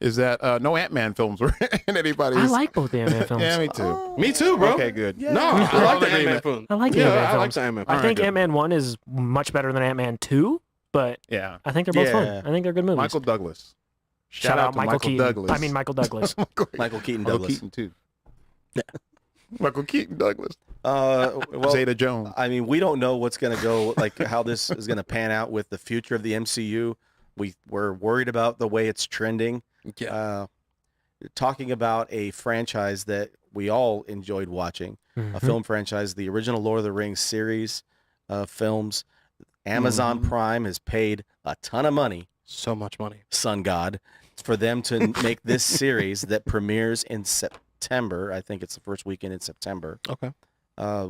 is that no Ant-Man films were in anybody's. I like both the Ant-Man films. Yeah, me too. Me too, bro. Okay, good. No, I like the Agreement. Ant-Man film. I like the Ant-Man I films. like the Ant-Man. I think good. Ant-Man 1 is much better than Ant-Man 2, but Yeah. I think they're both fun. Yeah. I think they're good movies. Michael Douglas. Shout out to Michael Keaton. Douglas. I mean Michael Douglas. Michael Keaton Michael Douglas. Keaton too. Michael Keaton Douglas. Well, Zeta Jones. I mean, we don't know what's going to go, like how this is going to pan out with the future of the MCU. We're worried about the way it's trending. Talking about a franchise that we all enjoyed watching, a film franchise, the original Lord of the Rings series of films. Amazon Prime has paid a ton of money, So much money. Sun God, for them to make this series that premieres in September. I think it's the first weekend in September. Okay.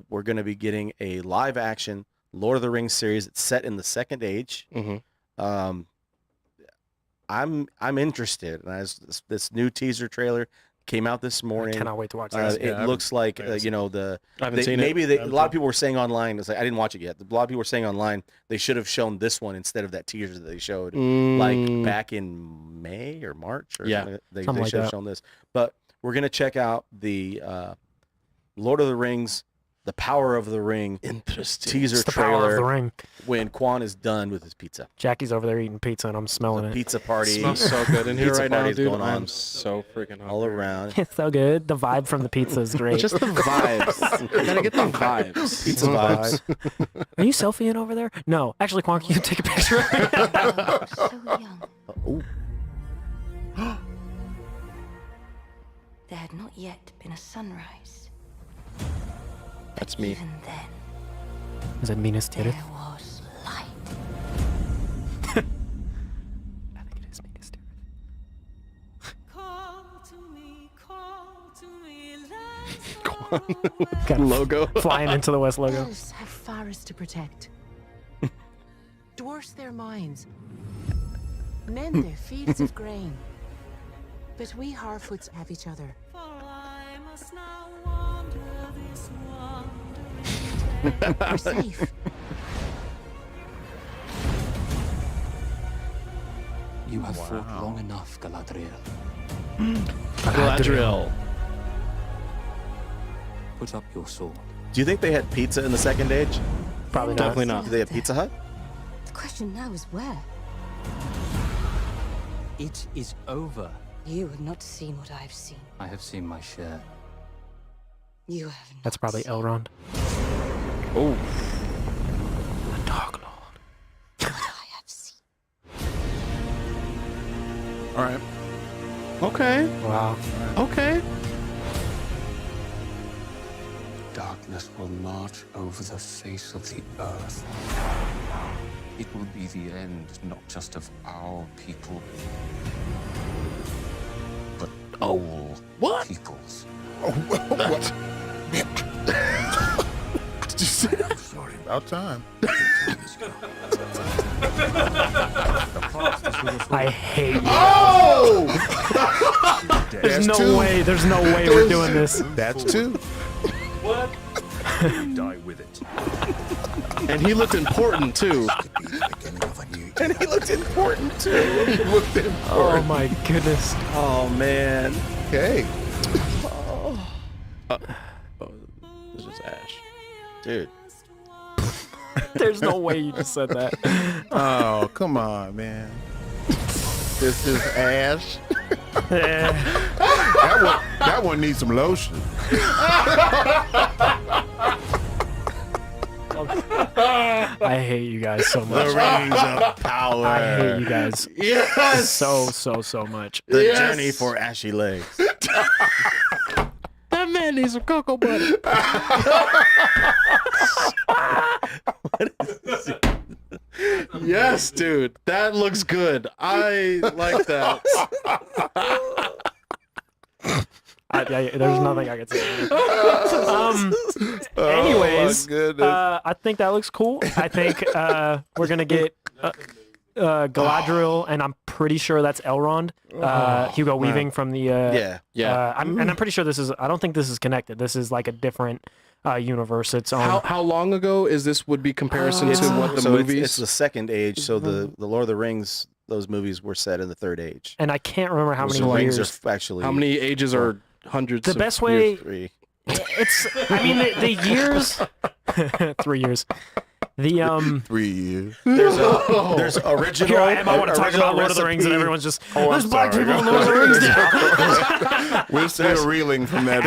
We're going to be getting a live action Lord of the Rings series. It's set in the Second Age. Mm-hmm. I'm interested. And as this new teaser trailer came out this I morning, cannot wait to watch this. it looks like you know I haven't seen maybe it. a lot of people were saying online. It's like I didn't watch it yet. A lot of people were saying online they should have shown this one instead of that teaser that they showed like back in May or March. Or something. They Something like should have that. shown this. But we're gonna check out the Lord of the Rings, The Power of the Ring Interesting. teaser It's the power of the trailer ring. when Quan is done with his pizza. Jackie's over there eating pizza and I'm smelling it. Pizza party. Smells so good in here Pizza right now, party's dude. going on I'm so freaking all hungry. around. It's so good. The vibe from the pizza is great. Just the vibes. You gotta get the vibes. Pizza vibes. Are you selfieing over there? No. Actually, Quan, can you take a picture? So young. Ooh. There had not yet been a sunrise. That's me. Even then, Is that Minas Tirith? there was light. I think it is Minas Tirith. Logo. Flying into the West logo. Elves have forests to protect. Dwarfs their mines. Men their fields of grain. But we Harfoots have each other. We're safe. You have fought long enough, Galadriel. Galadriel. Put up your sword. Do you think they had pizza in the Second Age? Probably not. Definitely not. Do they have Pizza Hut? The question now is where? It is over. You have not seen what I have seen. I have seen my share. You have not. That's probably seen Elrond. Oh. The Dark Lord. what I have seen. All right. Okay. Wow. Okay. Darkness will march over the face of the earth. It will be the end, not just of our people, but all peoples. What? Did you say that? Sorry. About time. I hate you. Oh! There's no way. There's no way we're doing this. That's two. What? Die with it. And he looked important too. And he looked important too. He looked important. Oh my goodness. Oh man. Okay. This is Ash. Dude. There's no way you just said that. Oh, come on, man. This is Ash. That one needs some lotion. I hate you guys so The much. rings of power. I hate you guys Yes. so much. The journey for ashy legs. That man needs some cocoa butter. Yes, dude. That looks good. I like that. There's nothing I can say. Anyways, I think that looks cool. I think we're gonna get Galadriel, and I'm pretty sure that's Elrond. Hugo Weaving from the I'm pretty sure this is. I don't think this is connected. This is like a different universe. It's on. How long ago is this? Would be comparison to what the movies? It's the second age. So the Lord of the Rings, those movies were set in the third age. And I can't remember how many So years. rings are actually How many ages are hundreds? The of best way. three. It's. I mean, the years. 3 years. The 3 years. There's original. Here I am. I want to talk about Lord of the Rings, and everyone's just. There's black people in Lord of the Rings now. We're still reeling from that.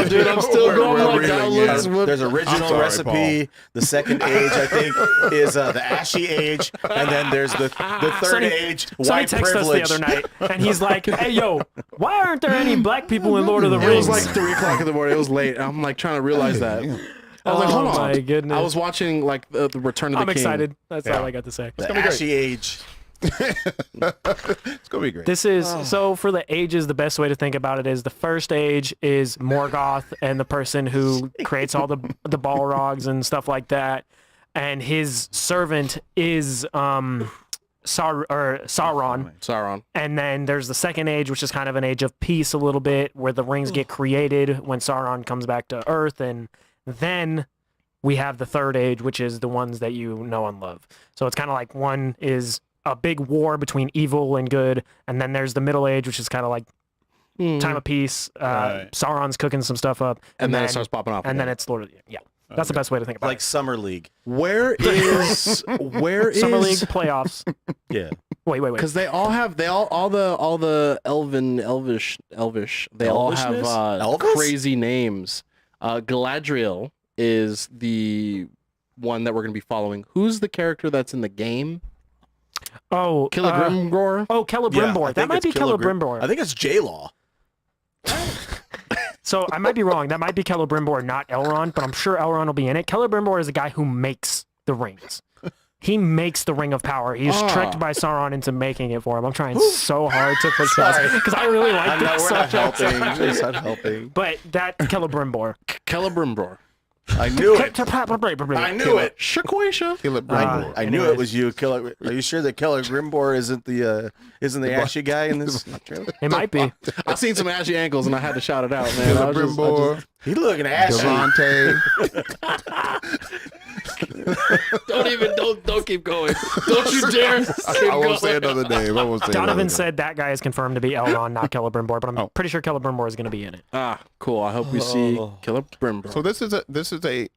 Dude, I'm still going like that. There's original sorry, recipe. The second age, I think, is the ashy age, and then there's the third Sonny- age, Sonny white texted privilege. us the other night, and he's like, "Hey, yo, why aren't there any black people in Lord of the It Rings?" was like 3 o'clock in the morning. It was late. I'm like trying to realize that. I was like, hold on. my goodness! I was watching like the Return of the I'm King. excited. That's all I got to say. The ashy age. It's gonna be great. This is so for the ages. The best way to think about it is the first age is Morgoth and the person who creates all the Balrogs and stuff like that, and his servant is Sauron. And then there's the second age, which is kind of an age of peace a little bit, where the rings get created when Sauron comes back to Earth, and then we have the third age, which is the ones that you know and love. So it's kind of like one is a big war between evil and good, and then there's the middle age, which is kind of like time of peace. Sauron's cooking some stuff up, And then it starts popping off and then again. it's Lord of the That's the best way to think about Like Summer League. Where is Summer League playoffs. Yeah. Wait. Because they all have all the elvish. They all have Elvis? crazy names. Galadriel is the one that we're gonna be following. Who's the character that's in the game? Oh, Celebrimbor. Celebrimbor. That might be Celebrimbor. I think it's J-Law. So I might be wrong. That might be Celebrimbor, not Elrond, but I'm sure Elrond will be in it. Celebrimbor is the guy who makes the rings. He makes the Ring of Power. He's tricked by Sauron into making it for him. I'm trying so hard to put that because I really like this. We're not helping. It's not helping. But that Celebrimbor. Celebrimbor. I knew it. I knew it. Shaquisha. I knew it was you. Are you sure that Celebrimbor isn't the ashy guy in this trailer? It might be. I've seen some ashy ankles and I had to shout it out, man. Celebrimbor. He looking ashy. Devontae. Don't keep going. Don't you dare. I won't say another name. I won't say Donovan another said that guy is confirmed to be Elrond, not Celebrimbor, but I'm pretty sure Celebrimbor is going to be in it. Ah, cool. I hope we see Celebrimbor. So this is a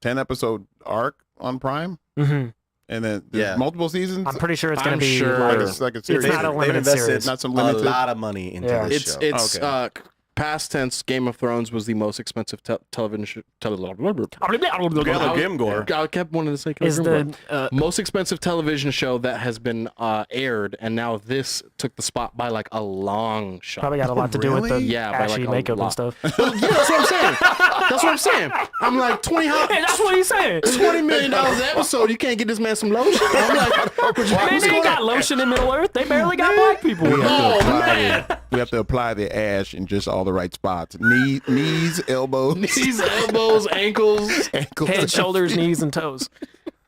10-episode arc on Prime, Mm-hmm. and then there's multiple seasons. I'm pretty sure it's going I'm to be sure. like, It's like a series. it's not a They've limited invested series. Not some a limited. lot of money into this show. It's past tense, Game of Thrones was the most expensive television. Game Gore. I kept wanting to say Is the most expensive television show that has been aired, and now this took the spot by like a long shot. probably got a lot to do with the Yeah, by, ashy like, a makeup and lot. stuff. Yeah, that's what I'm saying. That's what I'm saying. I'm like Hey, that's what he's saying. $20 million an episode. You can't get this man some lotion. I'm like, Man, they ain't got lotion in Middle Earth. They barely got black people. We have to apply the ash in just all the right spots. Knees, elbows, ankles. Head, shoulders, knees, and toes.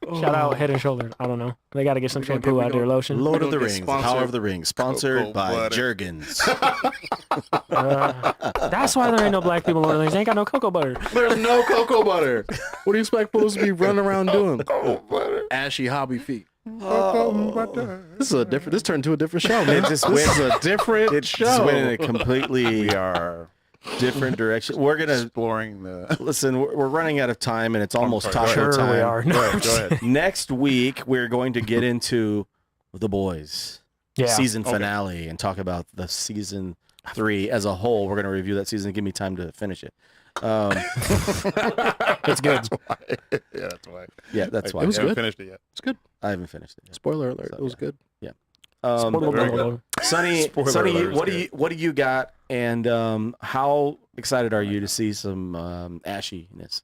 Shout out Head and Shoulders. I don't know. They got to get some shampoo out there, lotion. Lord of the get Rings, sponsored. Power of the Rings, sponsored Cocoa by butter. Jergens. That's why there ain't no black people in Lord of the Rings. They ain't got no cocoa butter. There's no cocoa butter. What do you expect fools to be running around doing? Ashy hobby feet. This is a different. This turned to a different show, man. It just This went- is a different It just show. went in a completely We are different direction. We're gonna exploring the. listen. We're running out of time, and it's almost sorry, taco go Sure time. we are. No, I'm Go ahead. Next week, we're going to get into The Boys Yeah. season finale and talk about the season 3 as a whole. We're going to review that season. Give me time to finish it. It's good. Yeah, that's why. Yeah, that's why. It was I haven't good. finished it yet. It's good. I haven't finished it. Yet. Spoiler alert. So, It was yeah. good. Very good. Sonny, Spoiler Sonny, alert, what it's do you got? And how excited are you to see some ashiness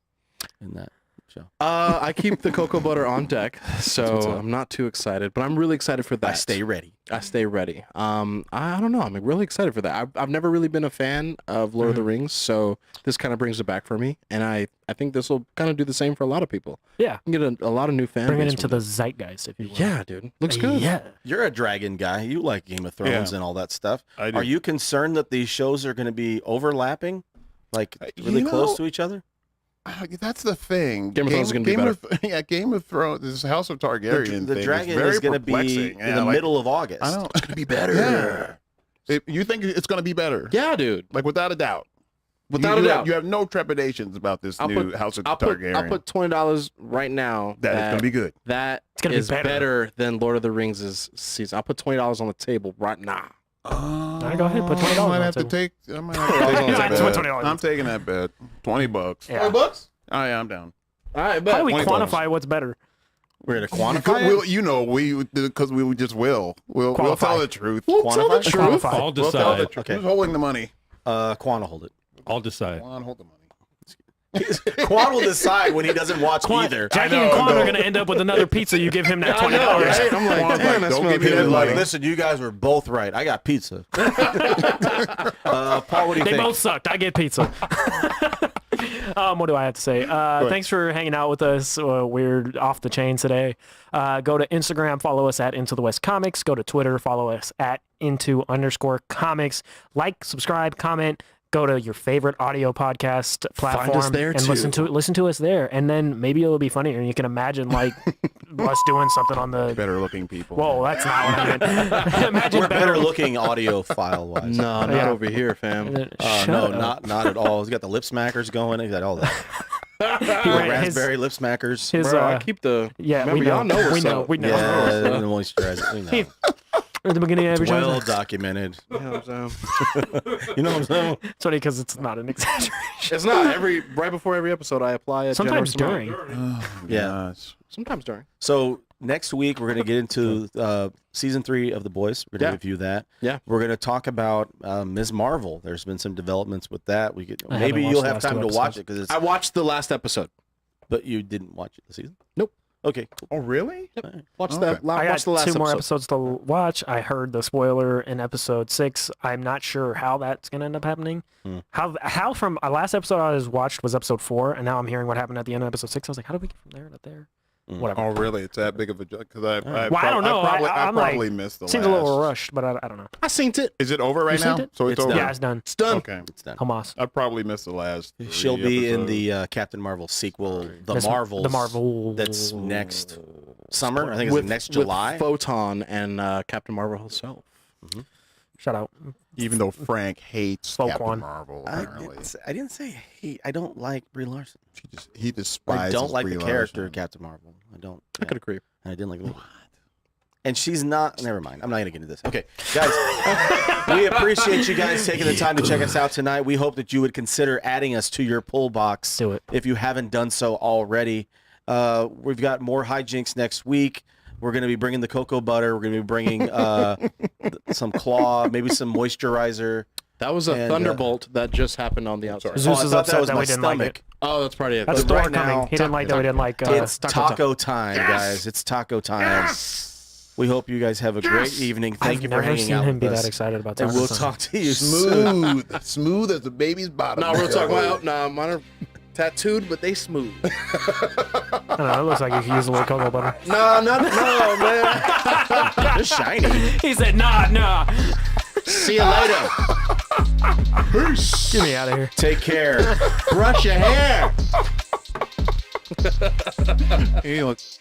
in that show? I keep the cocoa butter on deck, so what's up. I'm not too excited, but I'm really excited for that. I stay ready. I stay ready. I don't know. I'm really excited for that. I've never really been a fan of Lord of the Rings, so this kind of brings it back for me, and I think this will kind of do the same for a lot of people. Yeah. You can get a lot of new fan Bring it base into from the this. zeitgeist, if you will. Yeah, dude. Looks good. Yeah. You're a dragon guy. You like Game of Thrones Yeah. and all that stuff. I do. Are you concerned that these shows are going to be overlapping, like really you close know, to each other? That's the thing. Game of Thrones is gonna be better. Game of Thrones. This House of Targaryen. The thing dragon very is going to be perplexing. in Yeah, the like, middle of August. I don't. It's going to be better. Yeah. You think it's going to be better? Yeah, dude. Like without a doubt. Without a doubt. You have no trepidations about this new House of Targaryen. I'll put $20 right now. That it's going to be good. That gonna be is better. better than Lord of the Rings' season. I'll put $20 on the table right now. All right, go ahead. Put $20 I on might the have to table. take. I might have to take Yeah, that it's bet. $20. I'm taking that bet. $20. Yeah. $20? Oh yeah, I'm down. All right, How do we 20 quantify what's better? We're going to quantify it? We'll, you know, because we just will. We'll tell Qualify. the truth. We'll tell the Quantify? truth. Quantify. I'll We'll tell the decide. truth. Okay. Who's holding the money? Quan will hold it. I'll decide. Come on, hold the money. Quan will decide when he doesn't watch either. Jackie and Quan are going to end up with another pizza. You give him that $20. Right? I'm like, Quan's damn, like, that don't smells give me good. that Like, money. listen, you guys were both right. I got pizza. Paul, what do you They think? both sucked. I get pizza. What do I have to say? Thanks for hanging out with us. We're off the chain today. Go to Instagram, follow us at Into the West Comics. Go to Twitter, follow us at Into_Comics. Like, subscribe, comment. Go to your favorite audio podcast platform us there, and too. listen to us there, and then maybe it'll be funnier. And you can imagine like us doing something on the. Better looking people. Whoa, that's not what I meant. Imagine We're better looking audio file wise. No, not Yeah. over here, fam. Shut No, up. not at all. He's got the lip smackers going. He's got all that. He ran his- Raspberry lip smackers. his, Bro, I keep the. yeah, remember, we know. y'all know what's we know. up. We know. Yeah, the moisturizer. We know. At the beginning of every show. Well documented. You know what I'm saying? You know what I'm saying? It's funny because it's not an exaggeration. It's not right before every episode. I apply a Sometimes generous during. amount. Yeah. Sometimes during. So next week we're going to get into season 3 of The Boys. We're going to review that. Yeah. We're going to talk about Ms. Marvel. There's been some developments with that. We could I maybe haven't you'll watched have the last time two to watch episodes. it because it's. I watched the last episode. But you didn't watch it this season. Nope. Okay. Cool. Oh, really? Watch Okay. that. I got Watch the last 2 more episode. episodes to watch. I heard the spoiler in episode 6. I'm not sure how that's going to end up happening. How from last episode I watched was episode 4, and now I'm hearing what happened at the end of episode 6. I was like, how did we get from there to there? Whatever. Oh, really? It's that big of a joke? Because I Well, I don't know. I I'm probably like, missed the seems last. a little rushed, but I don't know. I seen it. Is it over right You now? seen it? So it's It's over. done. Yeah, it's done. It's done. Okay. It's done. Hamas. I probably missed the last. 3 She'll be in episodes. the Captain Marvel sequel, The Miss- Marvels. The Marvels. That's next summer. I think it's With next July. With Photon and Captain Marvel herself. Shout out. Even though Frank hates Folk Captain one. Marvel, I apparently. didn't say hate. I don't like Brie Larson. He despises I don't like Brie the character Larson. Captain Marvel. I don't. I could agree. And I didn't like the movie. And she's not. Never mind. I'm not going to get into this. Okay, guys, we appreciate you guys taking the time to check us out tonight. We hope that you would consider adding us to your pull box. Do it if you haven't done so already. We've got more hijinks next week. We're going to be bringing the cocoa butter. We're going to be bringing some claw, maybe some moisturizer. That was a thunderbolt that just happened on the outside. Zeus is upset that we didn't stomach. like it. Oh, that's part of it. That's But Thor right coming. now, He didn't like that we didn't like it's taco time, guys. It's taco time. We hope you guys have a great evening. Thank you for hanging out I've never seen him with be us. that excited about And taco we'll time. talk to you soon. Smooth as the baby's bottom. No, we're talking about mine are tattooed, but they smooth. I don't know. It looks like you could use a little cocoa butter. No, man. They're shiny. He said, nah. See you later. Peace. Get me out of here. Take care. Brush your hair. He looks